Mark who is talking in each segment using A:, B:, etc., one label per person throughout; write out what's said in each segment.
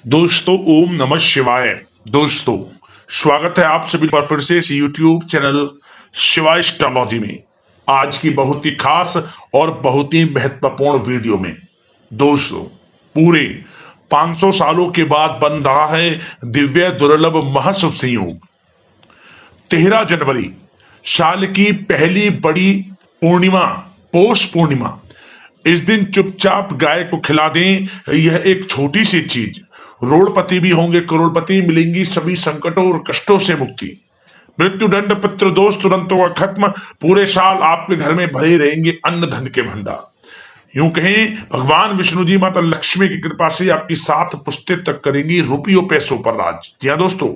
A: दोस्तों ओम नमः शिवाय। दोस्तों स्वागत है आप सभी पर फिर से इस YouTube चैनल शिवाय एस्ट्रोलॉजी में आज की बहुत ही खास और बहुत ही महत्वपूर्ण वीडियो में। दोस्तों पूरे 500 सालों के बाद बन रहा है दिव्य दुर्लभ महाशुभ संयोग। 13 जनवरी साल की पहली बड़ी पूर्णिमा पौष पूर्णिमा। इस दिन चुपचाप गाय को खिला दें। यह एक छोटी सी चीज रोड़पति भी होंगे, करोड़पति, मिलेंगी सभी संकटों और कष्टों से मुक्ति। मृत्यु दंड पितृ दोष तुरंत होगा खत्म। पूरे साल आपके घर में भरे रहेंगे अन्न धन के भंडार। यूं कहें भगवान विष्णु जी माता लक्ष्मी की कृपा से आपकी 7 पुश्ते तक करेंगी रुपयों पैसों पर राज। जी हाँ दोस्तों,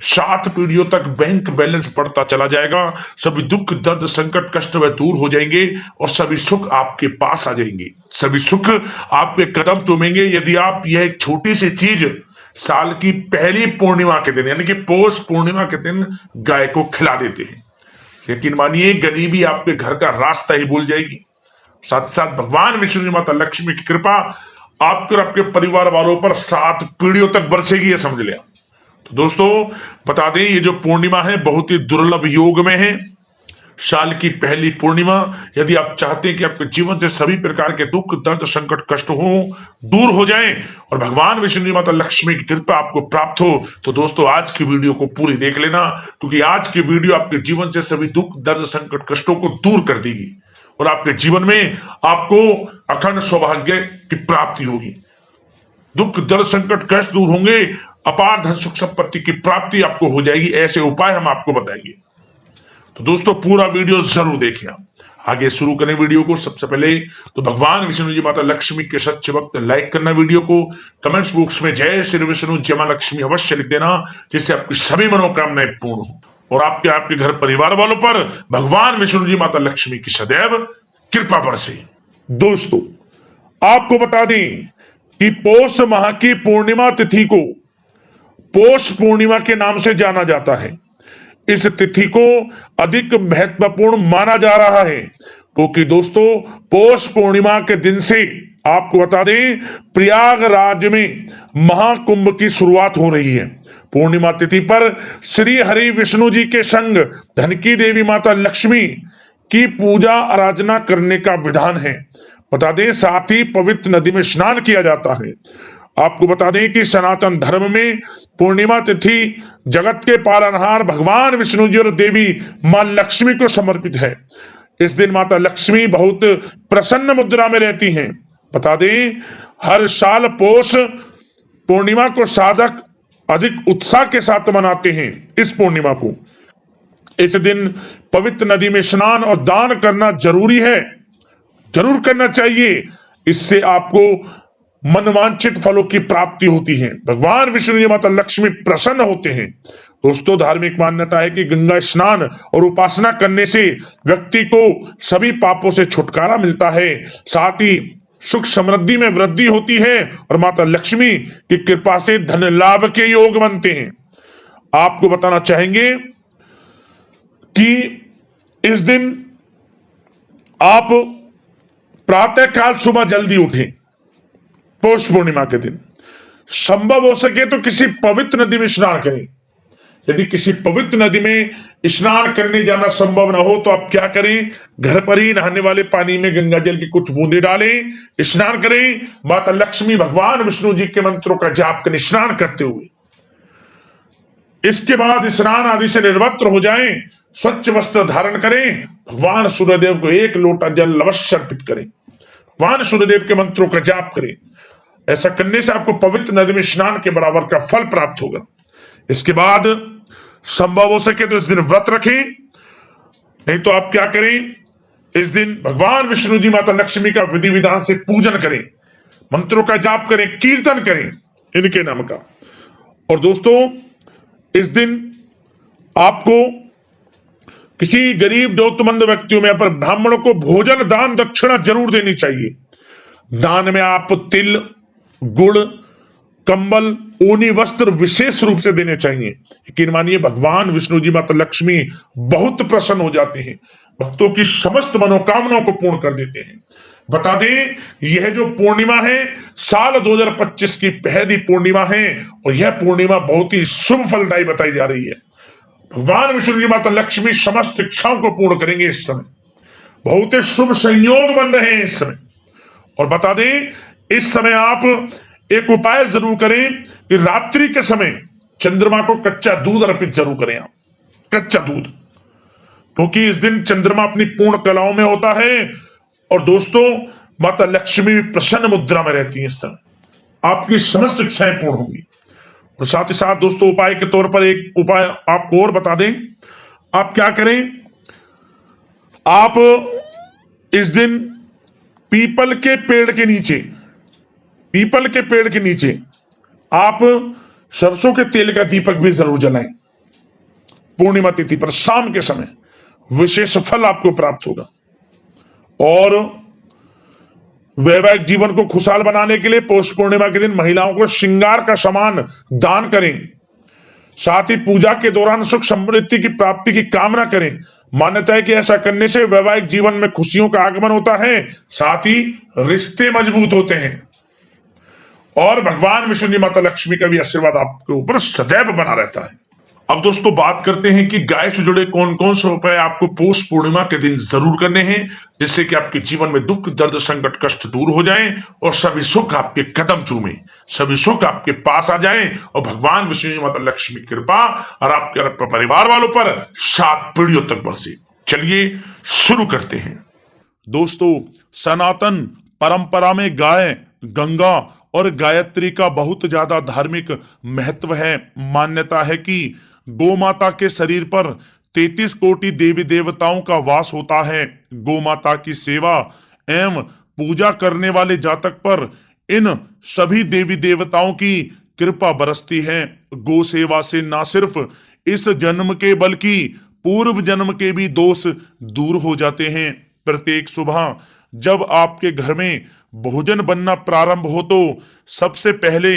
A: 7 पीढ़ियों तक बैंक बैलेंस बढ़ता चला जाएगा। सभी दुख दर्द संकट कष्ट वह दूर हो जाएंगे और सभी सुख आपके पास आ जाएंगे। सभी सुख आपके कदम चूमेंगे यदि आप यह एक छोटी सी चीज साल की पहली पूर्णिमा के दिन यानी कि पौष पूर्णिमा के दिन गाय को खिला देते हैं। यकीन मानिए गरीबी आपके घर का रास्ता ही भूल जाएगी। साथ साथ भगवान विष्णु जी माता लक्ष्मी की कृपा आपके और आपके परिवार वालों पर 7 पीढ़ियों तक बरसेगी, ये समझ लिया। तो दोस्तों बता दें ये जो पूर्णिमा है बहुत ही दुर्लभ योग में है। साल की पहली पूर्णिमा। यदि आप चाहते हैं कि आपके जीवन से सभी प्रकार के दुख दर्द संकट कष्ट हो दूर हो जाएं और भगवान विष्णु जी माता लक्ष्मी की कृपा आपको प्राप्त हो, तो दोस्तों आज की वीडियो को पूरी देख लेना, क्योंकि आज की वीडियो आपके जीवन से सभी दुख दर्द संकट कष्टों को दूर कर देगी और आपके जीवन में आपको अखंड सौभाग्य की प्राप्ति होगी। दुख दर्द संकट कष्ट दूर होंगे, अपार धन सुख संपत्ति की प्राप्ति आपको हो जाएगी। ऐसे उपाय हम आपको बताएंगे। तो दोस्तों पूरा वीडियो जरूर देखिए। आगे शुरू करें वीडियो को। सबसे पहले तो भगवान विष्णु जी माता लक्ष्मी के सच्चे भक्त लाइक करना वीडियो को। कमेंट्स बॉक्स में जय श्री विष्णु जय मां लक्ष्मी अवश्य लिख देना, जिससे आपकी सभी मनोकामनाएं पूर्ण हो और आपके घर परिवार वालों पर भगवान विष्णु जी माता लक्ष्मी की सदैव कृपा बरसे। दोस्तों आपको बता दें कि पौष माह की पूर्णिमा तिथि को पौष पूर्णिमा के नाम से जाना जाता है। इस तिथि को अधिक महत्वपूर्ण माना जा रहा है क्योंकि दोस्तों पौष पूर्णिमा के दिन से आपको बता दें प्रयागराज में महाकुंभ की शुरुआत हो रही है। पूर्णिमा तिथि पर श्री हरि विष्णु जी के संग धन की देवी माता लक्ष्मी की पूजा आराधना करने का विधान है। बता दें साथ ही पवित्र नदी में स्नान किया जाता है। आपको बता दें कि सनातन धर्म में पूर्णिमा तिथि जगत के पालनहार भगवान विष्णु जी और देवी मां लक्ष्मी को समर्पित है। इस दिन माता लक्ष्मी बहुत प्रसन्न मुद्रा में रहती हैं। बता दें हर साल पौष पूर्णिमा को साधक अधिक उत्साह के साथ मनाते हैं। इस पूर्णिमा को इस दिन पवित्र नदी में स्नान और दान करना जरूरी है, जरूर करना चाहिए। इससे आपको मनवांछित फलों की प्राप्ति होती है। भगवान विष्णु जी माता लक्ष्मी प्रसन्न होते हैं। दोस्तों धार्मिक मान्यता है कि गंगा स्नान और उपासना करने से व्यक्ति को सभी पापों से छुटकारा मिलता है, साथ ही सुख समृद्धि में वृद्धि होती है और माता लक्ष्मी की कृपा से धन लाभ के योग बनते हैं। आपको बताना चाहेंगे कि इस दिन आप प्रातः काल सुबह जल्दी उठें। पौष पूर्णिमा के दिन संभव हो सके तो किसी पवित्र नदी में स्नान करें। यदि किसी पवित्र नदी में स्नान करने जाना संभव ना हो तो आप क्या करें, घर पर ही नहाने वाले पानी में गंगा जल की कुछ बूंदे डालें, स्नान करें। माता लक्ष्मी भगवान विष्णु जी के मंत्रों का जाप करें स्नान करते हुए। इसके बाद स्नान आदि से निर्वस्त्र हो जाएं, स्वच्छ वस्त्र धारण करें, भगवान सूर्यदेव को 1 लोटा जल अवश्य अर्पित करें, भगवान सूर्यदेव के मंत्रों का जाप करें। ऐसा करने से आपको पवित्र नदी में स्नान के बराबर का फल प्राप्त होगा। इसके बाद संभव हो सके तो इस दिन व्रत रखें, नहीं तो आप क्या करें, इस दिन भगवान विष्णु जी माता लक्ष्मी का विधि विधान से पूजन करें, मंत्रों का जाप करें, कीर्तन करें इनके नाम का। और दोस्तों इस दिन आपको किसी गरीब जरूरतमंद व्यक्तियों में पर ब्राह्मणों को भोजन दान दक्षिणा जरूर देनी चाहिए। दान में आप तिल गुड़ कंबल ऊनी वस्त्र विशेष रूप से देने चाहिए। यकीन मानिए भगवान विष्णु जी माता लक्ष्मी बहुत प्रसन्न हो जाते हैं, भक्तों की समस्त मनोकामनाओं को पूर्ण कर देते हैं। बता दें, यह जो पूर्णिमा है साल 2025 की पहली पूर्णिमा है और यह पूर्णिमा बहुत ही शुभ फलदायी बताई जा रही है। भगवान विष्णु जी माता लक्ष्मी समस्त इच्छाओं को पूर्ण करेंगे इस समय। बहुत ही शुभ संयोग बन रहे हैं इस समय। और बता दें, इस समय आप एक उपाय जरूर करें कि रात्रि के समय चंद्रमा को कच्चा दूध अर्पित जरूर करें आप, कच्चा दूध, क्योंकि इस दिन चंद्रमा अपनी पूर्ण कलाओं में होता है। और दोस्तों, माता लक्ष्मी भी प्रसन्न मुद्रा में रहती है इस समय, आपकी समस्त इच्छाएं पूर्ण होंगी। और साथ ही साथ दोस्तों, उपाय के तौर पर एक उपाय आपको और बता दें। आप क्या करें, आप इस दिन पीपल के पेड़ के नीचे, पीपल के पेड़ के नीचे आप सरसों के तेल का दीपक भी जरूर जलाएं। पूर्णिमा तिथि पर शाम के समय विशेष फल आपको प्राप्त होगा। और वैवाहिक जीवन को खुशहाल बनाने के लिए पौष पूर्णिमा के दिन महिलाओं को श्रृंगार का सामान दान करें। साथ ही पूजा के दौरान सुख समृद्धि की प्राप्ति की कामना करें। मान्यता है कि ऐसा करने से वैवाहिक जीवन में खुशियों का आगमन होता है, साथ ही रिश्ते मजबूत होते हैं और भगवान विष्णु जी माता लक्ष्मी का भी आशीर्वाद आपके ऊपर सदैव बना रहता है। अब दोस्तों, बात करते हैं कि गाय से जुड़े कौन कौन से उपाय आपको पौष पूर्णिमा के दिन जरूर करने हैं, जिससे कि आपके जीवन में दुख दर्द संकट कष्ट दूर हो जाएं और सभी सुख आपके कदम चूमे, सभी सुख आपके पास आ जाएं और भगवान विष्णु जी माता लक्ष्मी की कृपा और आपके परिवार वालों पर 7 पीढ़ियों तक बरसे। चलिए शुरू करते हैं।
B: दोस्तों, सनातन परंपरा में गाय, गंगा और गायत्री का बहुत ज्यादा धार्मिक महत्व है। मान्यता है कि गौ माता के शरीर पर 33 कोटि देवी देवताओं का वास होता है। गौ माता की सेवा एवं पूजा करने वाले जातक पर इन सभी देवी देवताओं की कृपा बरसती है। गौ सेवा से न सिर्फ इस जन्म के बल्कि पूर्व जन्म के भी दोष दूर हो जाते हैं। प्रत्येक सुबह जब आपके घर में भोजन बनना प्रारंभ हो तो सबसे पहले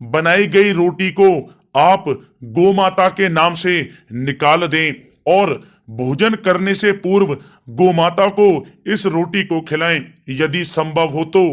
B: बनाई गई रोटी को आप गौ माता के नाम से निकाल दें और भोजन करने से पूर्व गौ माता को इस रोटी को खिलाएं। यदि संभव हो तो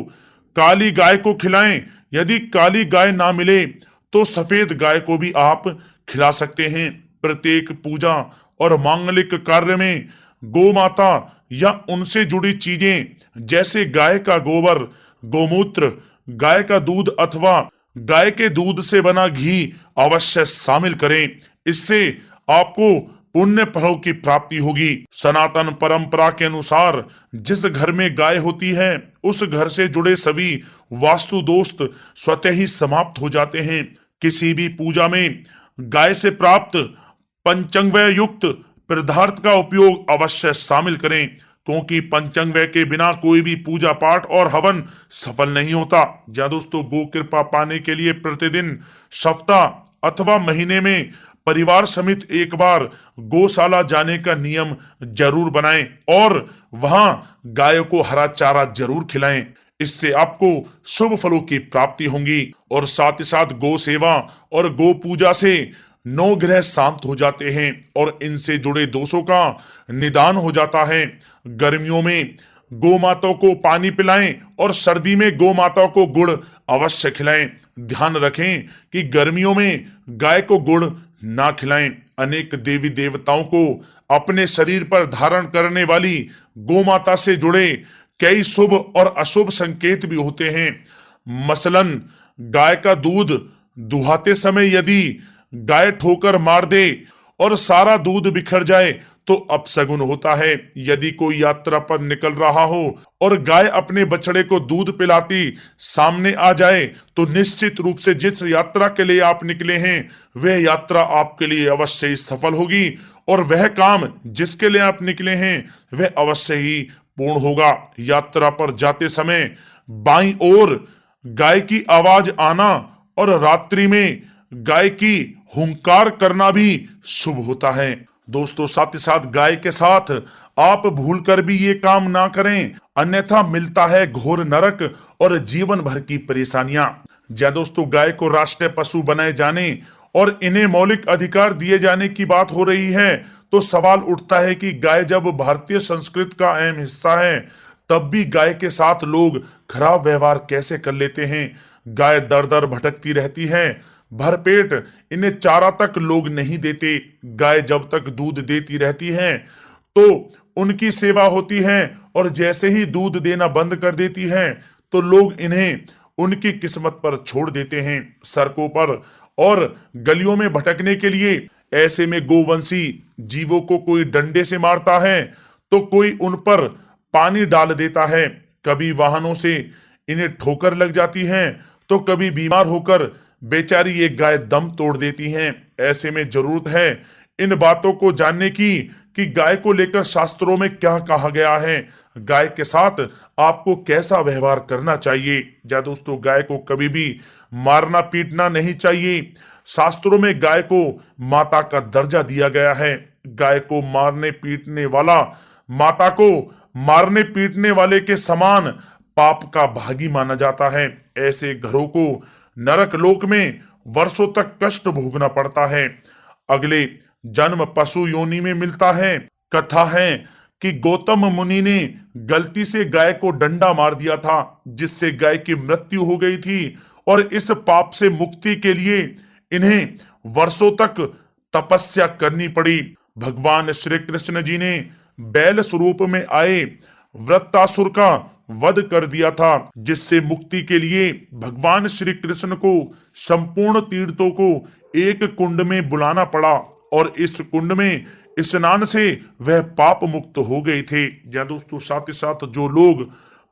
B: काली गाय को खिलाएं। यदि काली गाय ना मिले तो सफेद गाय को भी आप खिला सकते हैं। प्रत्येक पूजा और मांगलिक कार्य में गौ माता या उनसे जुड़ी चीजें जैसे गाय का गोबर, गोमूत्र, गाय का दूध अथवा गाय के दूध से बना घी अवश्य शामिल करें। इससे आपको पुण्य फलों की प्राप्ति होगी। सनातन परंपरा के अनुसार जिस घर में गाय होती है उस घर से जुड़े सभी वास्तु दोष स्वतः ही समाप्त हो जाते हैं। किसी भी पूजा में गाय से प्राप्त पंचांगव्य युक्त पदार्थ का उपयोग अवश्य शामिल करें, क्योंकि पंचांगव्य के बिना कोई भी पूजा पाठ और हवन सफल नहीं होता। या दोस्तों, गो कृपा पाने के लिए प्रतिदिन, सप्ताह अथवा महीने में परिवार समेत एक बार गौशाला जाने का नियम जरूर बनाएं और वहां गायों को हरा चारा जरूर खिलाएं। इससे आपको शुभ फलों की प्राप्ति होगी। और साथ ही साथ गौ सेवा और गौ पूजा से 9 ग्रह शांत हो जाते हैं और इनसे जुड़े दोषों का निदान हो जाता है। गर्मियों में गौ माता को पानी पिलाएं और सर्दी में गौ माता को गुड़ अवश्य खिलाएं। ध्यान रखें कि गर्मियों में गाय को गुड़ ना खिलाएं। अनेक देवी देवताओं को अपने शरीर पर धारण करने वाली गौ माता से जुड़े कई शुभ और अशुभ संकेत भी होते हैं। मसलन, गाय का दूध दुहाते समय यदि गाय ठोकर मार दे और सारा दूध बिखर जाए तो अपशगुन होता है। यदि कोई यात्रा पर निकल रहा हो और गाय अपने बछड़े को दूध पिलाती सामने आ जाए तो निश्चित रूप से जिस यात्रा के लिए आप निकले हैं वह यात्रा आपके लिए अवश्य ही सफल होगी और वह काम जिसके लिए आप निकले हैं वह अवश्य ही पूर्ण होगा। यात्रा पर जाते समय बाईं ओर गाय की आवाज आना और रात्रि में गाय की हुंकार करना भी शुभ होता है। दोस्तों, साथ ही साथ गाय के साथ आप भूलकर भी ये काम ना करें, अन्यथा मिलता है घोर नरक और जीवन भर की परेशानियां। जय दोस्तों, गाय को राष्ट्रीय पशु बनाए जाने और इन्हें मौलिक अधिकार दिए जाने की बात हो रही है तो सवाल उठता है कि गाय जब भारतीय संस्कृति का अहम हिस्सा है तब भी गाय के साथ लोग खराब व्यवहार कैसे कर लेते हैं। गाय दर दर भटकती रहती है, भरपेट इन्हें चारा तक लोग नहीं देते। गाय जब तक दूध देती रहती है तो उनकी सेवा होती है, और जैसे ही दूध देना बंद कर देती है तो लोग इन्हें उनकी किस्मत पर छोड़ देते हैं, सड़कों पर और गलियों में भटकने के लिए। ऐसे में गोवंशी जीवों को कोई डंडे से मारता है तो कोई उन पर पानी डाल देता है। कभी वाहनों से इन्हें ठोकर लग जाती है तो कभी बीमार होकर बेचारी ये गाय दम तोड़ देती हैं। ऐसे में जरूरत है इन बातों को जानने की कि गाय को लेकर शास्त्रों में क्या कहा गया है, गाय के साथ आपको कैसा व्यवहार करना चाहिए। या दोस्तों, गाय को कभी भी मारना पीटना नहीं चाहिए। शास्त्रों में गाय को माता का दर्जा दिया गया है। गाय को मारने पीटने वाला माता को मारने पीटने वाले के समान पाप का भागी माना जाता है। ऐसे घरों को नरक लोक में वर्षों तक कष्ट भोगना पड़ता है। अगले जन्म पशु योनि में मिलता है। कथा है कि गौतम मुनि ने गलती से गाय को डंडा मार दिया था, जिससे गाय की मृत्यु हो गई थी, और इस पाप से मुक्ति के लिए इन्हें वर्षों तक तपस्या करनी पड़ी। भगवान श्री कृष्ण जी ने बैल स्वरूप में आए वृत्तासुर का वध कर दिया था, जिससे मुक्ति के लिए भगवान श्री कृष्ण को संपूर्ण तीर्थों को एक कुंड में बुलाना पड़ा, और इस कुंड में स्नान से वह पाप मुक्त हो गए थे। या दोस्तों, साथ ही साथ जो लोग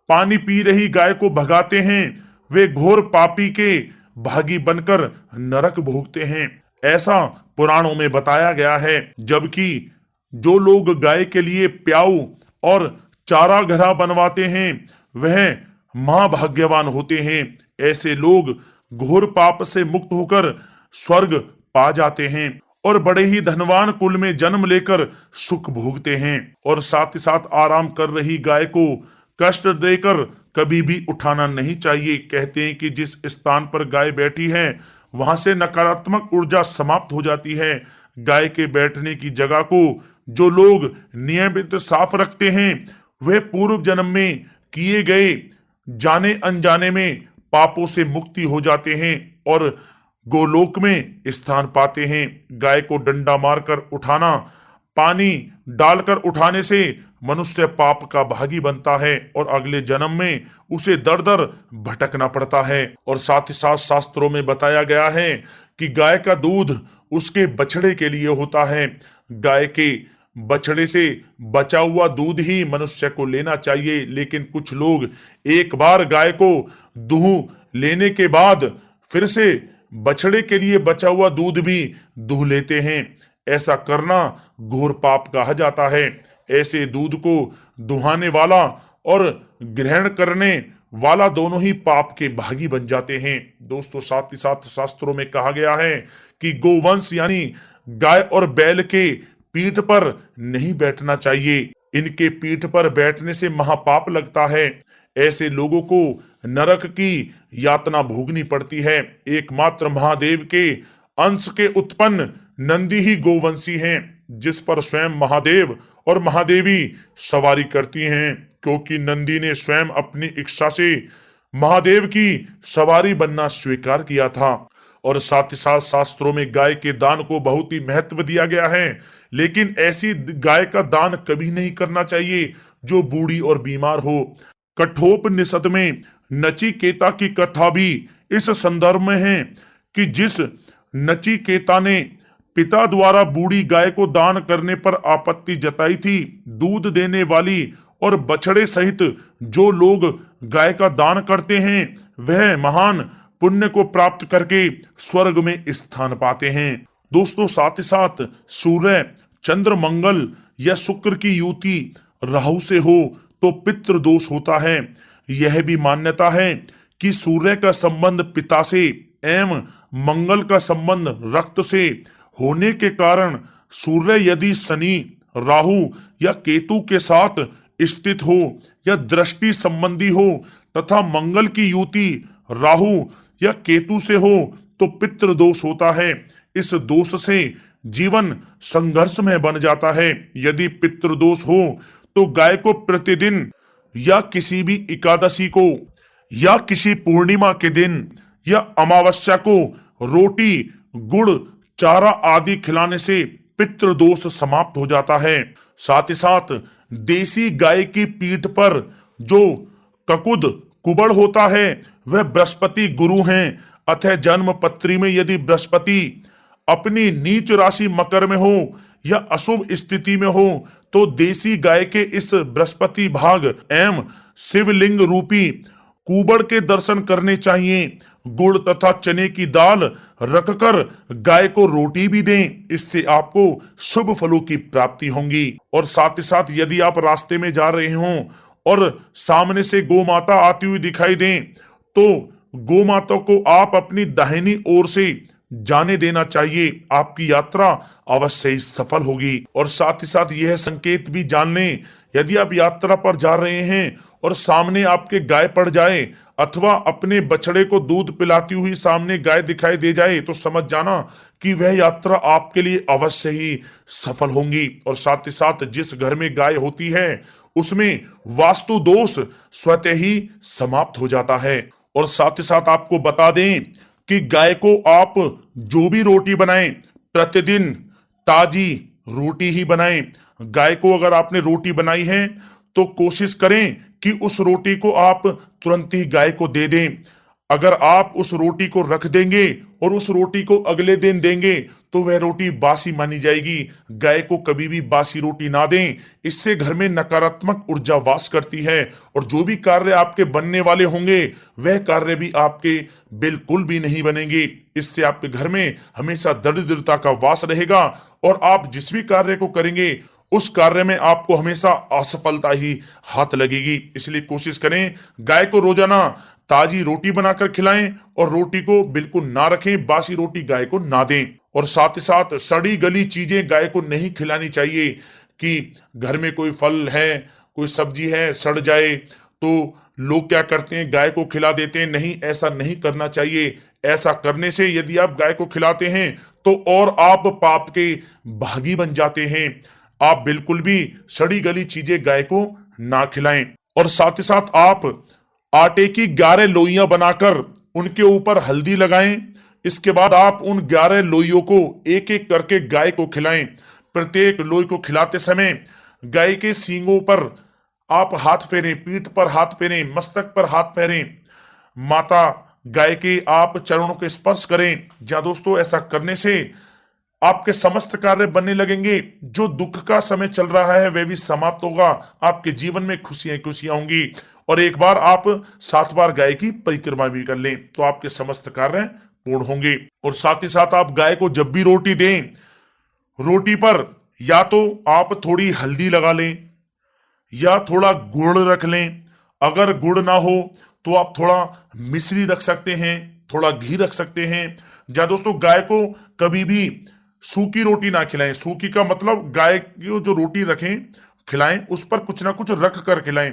B: पानी पी रही गाय को भगाते हैं वे घोर पापी के भागी बनकर नरक भोगते हैं, ऐसा पुराणों में बताया गया है। जबकि जो लोग गाय के लिए प्याऊ और चारा घरा बनवाते हैं वह महाभाग्यवान होते हैं। ऐसे लोग घोर पाप से मुक्त होकर स्वर्ग पा जाते हैं और बड़े ही धनवान कुल में जन्म लेकर सुख भोगते हैं। और साथ ही साथ आराम कर रही गाय को कष्ट देकर कभी भी उठाना नहीं चाहिए। कहते हैं कि जिस स्थान पर गाय बैठी है वहां से नकारात्मक ऊर्जा समाप्त हो जाती है। गाय के बैठने की जगह को जो लोग नियमित साफ रखते हैं वे पूर्व जन्म में किए गए जाने अनजाने में पापों से मुक्ति हो जाते हैं और गोलोक में स्थान पाते हैं। गाय को डंडा मारकर उठाना, पानी डालकर उठाने से मनुष्य पाप का भागी बनता है और अगले जन्म में उसे दर दर भटकना पड़ता है। और साथ ही साथ शास्त्रों में बताया गया है कि गाय का दूध उसके बछड़े के लिए होता है। गाय के बछड़े से बचा हुआ दूध ही मनुष्य को लेना चाहिए, लेकिन कुछ लोग एक बार गाय को दूह लेने के बाद फिर से बछड़े के लिए बचा हुआ दूध भी दूह लेते हैं। ऐसा करना घोर पाप कहा जाता है। ऐसे दूध को दुहाने वाला और ग्रहण करने वाला दोनों ही पाप के भागी बन जाते हैं। दोस्तों, साथ ही साथ शास्त्रों में कहा गया है कि गोवंश यानी गाय और बैल के पीठ पर नहीं बैठना चाहिए। इनके पीठ पर बैठने से महापाप लगता है। ऐसे लोगों को नरक की यातना भोगनी पड़ती है। एकमात्र महादेव के अंश के उत्पन्न नंदी ही गोवंशी हैं, जिस पर स्वयं महादेव और महादेवी सवारी करती हैं, क्योंकि नंदी ने स्वयं अपनी इच्छा से महादेव की सवारी बनना स्वीकार किया था। और साथ ही साथ शास्त्रों में गाय के दान को बहुत ही महत्व दिया गया है, लेकिन ऐसी गाय का दान कभी नहीं करना चाहिए जो बूढ़ी और बीमार हो। कठोपनिषद में नचिकेता की कथा भी इस संदर्भ में है कि जिस नचिकेता ने पिता द्वारा बूढ़ी गाय को दान करने पर आपत्ति जताई थी, दूध देने वाली और बछड़े सहित जो लोग गाय का दान करते हैं वह महान पुण्य को प्राप्त करके स्वर्ग में स्थान पाते हैं। दोस्तों, साथ ही साथ सूर्य, चंद्र, मंगल या शुक्र की युति राहु से हो तो पितृ दोष होता है। यह भी मान्यता है कि सूर्य का संबंध पिता से एवं मंगल का संबंध रक्त से होने के कारण सूर्य यदि शनि, राहु या केतु के साथ स्थित हो या दृष्टि संबंधी हो तथा मंगल की युति राहु या केतु से हो तो पितृ दोष होता है। इस दोष से जीवन संघर्ष में बन जाता है। यदि पितृ दोष हो तो गाय को प्रतिदिन या किसी भी एकादशी को या किसी पूर्णिमा के दिन या अमावस्या को रोटी, गुड़, चारा आदि खिलाने से पितृदोष समाप्त हो जाता है। साथ ही साथ देसी गाय की पीठ पर जो ककुद कुबड़ होता है वह बृहस्पति गुरु हैं। अतः जन्म पत्री में यदि बृहस्पति अपनी नीच राशि मकर में हो या अशुभ स्थिति में हो तो देसी गाय के इस बृहस्पति भाग एवं शिवलिंग रूपी कुबड़ के दर्शन करने चाहिए। गुड़ तथा चने की दाल रखकर गाय को रोटी भी दें, इससे आपको शुभ फलों की प्राप्ति होगी। और साथ ही साथ यदि आप रास्ते में जा रहे हों और सामने से गौ माता आती हुई दिखाई दें तो गौ माता को आप अपनी दाहिनी ओर से जाने देना चाहिए, आपकी यात्रा अवश्य ही सफल होगी। और साथ ही साथ यह संकेत भी जान लें, यदि आप यात्रा पर जा रहे हैं और सामने आपके गाय पड़ जाए अथवा अपने बछड़े को दूध पिलाती हुई सामने गाय दिखाई दे जाए तो समझ जाना कि वह यात्रा आपके लिए अवश्य ही सफल होगी। और साथ ही साथ जिस घर में गाय होती है उसमें वास्तु दोष स्वतः ही समाप्त हो जाता है। और साथ ही साथ आपको बता दें कि गाय को आप जो भी रोटी बनाएं प्रतिदिन ताजी रोटी ही बनाएं। गाय को अगर आपने रोटी बनाई है तो कोशिश करें कि उस रोटी को आप तुरंत ही गाय को दे दें। अगर आप उस रोटी को रख देंगे और उस रोटी को अगले दिन देंगे तो वह रोटी बासी मानी जाएगी। गाय को कभी भी बासी रोटी ना दें, इससे घर में नकारात्मक ऊर्जा वास करती है और जो भी कार्य आपके बनने वाले होंगे वह कार्य भी आपके बिल्कुल भी नहीं बनेंगे। इससे आपके घर में हमेशा दरिद्रता का वास रहेगा और आप जिस भी कार्य को करेंगे उस कार्य में आपको हमेशा असफलता ही हाथ लगेगी। इसलिए कोशिश करें गाय को रोजाना ताजी रोटी बनाकर खिलाएं और रोटी को बिल्कुल ना रखें, बासी रोटी गाय को ना दें। और साथ ही साथ सड़ी गली चीजें गाय को नहीं खिलानी चाहिए कि घर में कोई फल है, कोई सब्जी है, सड़ जाए तो लोग क्या करते हैं गाय को खिला देते हैं। नहीं, ऐसा नहीं करना चाहिए। ऐसा करने से यदि आप गाय को खिलाते हैं तो और आप पाप के भागी बन जाते हैं। आप बिल्कुल भी सड़ी गली चीजें गाय को ना खिलाएं। और साथ ही साथ आप आटे की 11 लोइयां बनाकर उनके ऊपर हल्दी लगाएं। इसके बाद आप उन 11 लोइयों को एक एक करके गाय को खिलाएं। प्रत्येक लोई को खिलाते समय गाय के सींगों पर आप हाथ फेरें, पीठ पर हाथ फेरें, मस्तक पर हाथ फेरें, माता गाय के आप चरणों के स्पर्श करें। जहां दोस्तों ऐसा करने से आपके समस्त कार्य बनने लगेंगे। जो दुख का समय चल रहा है वह भी समाप्त होगा। आपके जीवन में खुशियां खुशियां होंगी। और एक बार आप 7 बार गाय की परिक्रमा भी कर लें तो आपके समस्त कार्य पूर्ण होंगे। और साथ ही साथ आप गाय को जब भी रोटी दें, रोटी पर या तो आप थोड़ी हल्दी लगा लें या थोड़ा गुड़ रख लें। अगर गुड़ ना हो तो आप थोड़ा मिश्री रख सकते हैं, थोड़ा घी रख सकते हैं। या दोस्तों गाय को कभी भी सूखी रोटी ना खिलाएं। सूखी का मतलब गाय की जो रोटी रखें खिलाएं उस पर कुछ ना कुछ रख कर खिलाएं।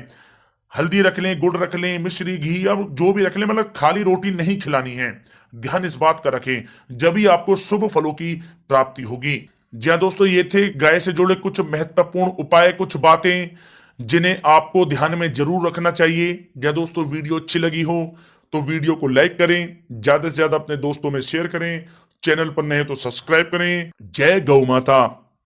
B: हल्दी रख लें, गुड़ रख लें, मिश्री, घी या जो भी रख लें, मतलब खाली रोटी नहीं खिलानी है। ध्यान इस बात का रखें, जब ही आपको शुभ फलों की प्राप्ति होगी। जी हाँ दोस्तों, ये थे गाय से जुड़े कुछ महत्वपूर्ण उपाय, कुछ बातें जिन्हें आपको ध्यान में जरूर रखना चाहिए। या दोस्तों वीडियो अच्छी लगी हो तो वीडियो को लाइक करें, ज्यादा से ज्यादा अपने दोस्तों में शेयर करें, चैनल पर नए तो सब्सक्राइब करें। जय गौ माता।